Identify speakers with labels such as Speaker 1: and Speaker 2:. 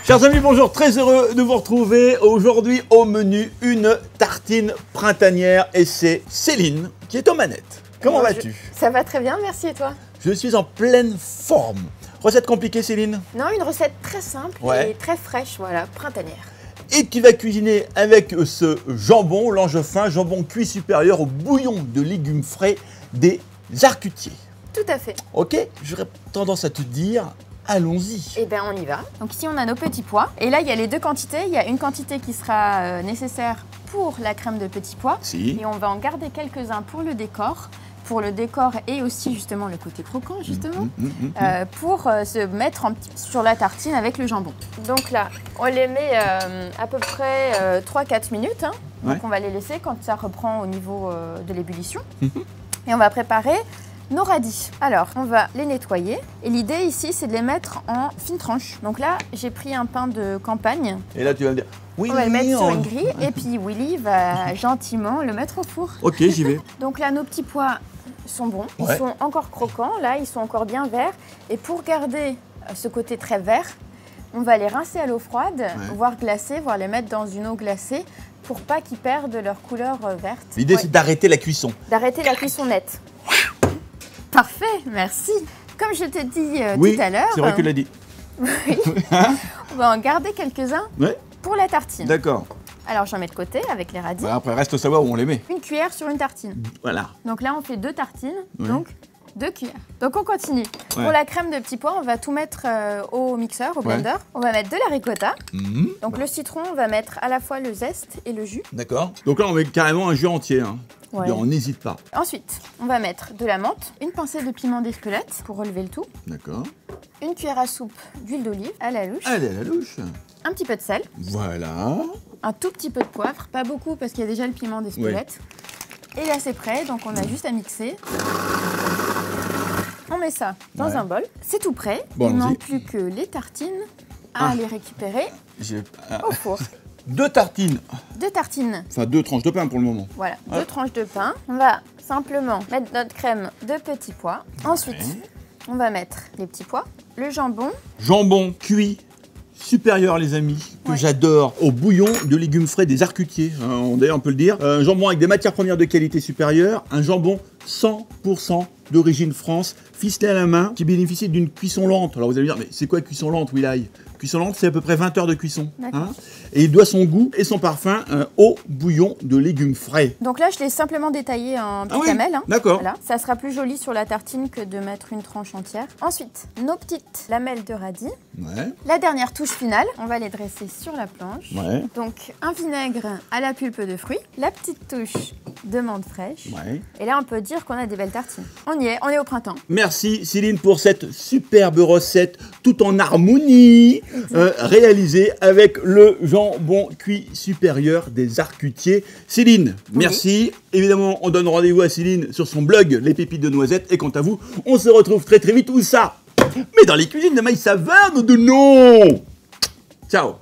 Speaker 1: Chers amis, bonjour, très heureux de vous retrouver. Aujourd'hui au menu, une tartine printanière et c'est Céline qui est aux manettes. Comment vas-tu?
Speaker 2: Ça va très bien, merci et toi?
Speaker 1: Je suis en pleine forme. Recette compliquée, Céline?
Speaker 2: Non, une recette très simple et très fraîche, voilà, printanière.
Speaker 1: Et tu vas cuisiner avec ce jambon, langevin, jambon cuit supérieur au bouillon de légumes frais des Arcutiers.
Speaker 2: Tout à fait.
Speaker 1: Ok, j'aurais tendance à te dire, allons-y.
Speaker 2: Eh bien, on y va. Donc ici, on a nos petits pois. Et là, il y a les deux quantités. Il y a une quantité qui sera nécessaire pour la crème de petits pois.
Speaker 1: Si.
Speaker 2: Et on va en garder quelques-uns pour le décor. Pour le décor et aussi justement le côté croquant, justement. Pour se mettre sur la tartine avec le jambon. Donc là, on les met à peu près 3-4 minutes. Hein. Donc on va les laisser quand ça reprend au niveau de l'ébullition. Et on va préparer nos radis. Alors, on va les nettoyer. Et l'idée ici, c'est de les mettre en fines tranches. Donc là, j'ai pris un pain de campagne.
Speaker 1: Et là, tu vas me dire, oui,
Speaker 2: on va le mettre sur une grille. Et puis Willy va gentiment le mettre au four.
Speaker 1: Ok, j'y vais.
Speaker 2: Donc là, nos petits pois sont bons. Ils sont encore croquants. Là, ils sont encore bien verts. Et pour garder ce côté très vert, on va les rincer à l'eau froide, voire glacés, voire les mettre dans une eau glacée pour pas qu'ils perdent leur couleur verte.
Speaker 1: L'idée, c'est d'arrêter la cuisson.
Speaker 2: D'arrêter la cuisson nette. Parfait, merci. Comme je t'ai dit tout à l'heure...
Speaker 1: c'est vrai que tu l'as dit.
Speaker 2: Oui, on va en garder quelques-uns pour la tartine.
Speaker 1: D'accord.
Speaker 2: Alors, j'en mets de côté avec les radis.
Speaker 1: Après, reste à savoir où on les met.
Speaker 2: Une cuillère sur une tartine.
Speaker 1: Voilà.
Speaker 2: Donc là, on fait 2 tartines, donc 2 cuillères. Donc, on continue. Pour la crème de petits pois, on va tout mettre au mixeur, au blender. On va mettre de la ricotta. Donc, le citron, on va mettre à la fois le zeste et le jus.
Speaker 1: D'accord. Donc là, on met carrément un jus entier. Hein. On n'hésite pas.
Speaker 2: Ensuite, on va mettre de la menthe, une pincée de piment d'Espelette pour relever le tout.
Speaker 1: D'accord.
Speaker 2: Une cuillère à soupe d'huile d'olive à la louche.
Speaker 1: Allez, à la louche.
Speaker 2: Un petit peu de sel.
Speaker 1: Voilà.
Speaker 2: Un tout petit peu de poivre, pas beaucoup parce qu'il y a déjà le piment d'Espelette. Et là, c'est prêt, donc on a juste à mixer. On met ça dans un bol. C'est tout prêt.
Speaker 1: Bon,
Speaker 2: il ne manque plus que les tartines à les récupérer au four.
Speaker 1: 2 tartines.
Speaker 2: 2 tartines.
Speaker 1: Enfin, 2 tranches de pain pour le moment.
Speaker 2: Voilà, 2 tranches de pain. On va simplement mettre notre crème de petits pois. Ensuite, on va mettre les petits pois, le jambon.
Speaker 1: Jambon cuit supérieur, les amis, que j'adore, au bouillon de légumes frais des Arcutiers. D'ailleurs, on peut le dire. Un jambon avec des matières premières de qualité supérieure. Un jambon 100% d'origine France, ficelé à la main, qui bénéficie d'une cuisson lente. Alors vous allez me dire, mais c'est quoi cuisson lente, Will-I? Cuisson lente, c'est à peu près 20 heures de cuisson. Hein, et il doit son goût et son parfum au bouillon de légumes frais.
Speaker 2: Donc là, je l'ai simplement détaillé en petites lamelles. Hein.
Speaker 1: D'accord.
Speaker 2: Voilà. Ça sera plus joli sur la tartine que de mettre une tranche entière. Ensuite, nos petites lamelles de radis. La dernière touche finale, on va les dresser sur la planche. Donc, un vinaigre à la pulpe de fruits, la petite touche de menthe fraîche. Et là, on peut dire qu'on a des belles tartines. On y est, on est au printemps.
Speaker 1: Merci Céline pour cette superbe recette tout en harmonie. Réalisé avec le jambon cuit supérieur des Arcutiers. Céline, merci. Évidemment, on donne rendez-vous à Céline sur son blog Les Pépites de Noisettes. Et quant à vous, on se retrouve très très vite. Où ça? Mais dans les cuisines de Maïs Savane de non. Ciao.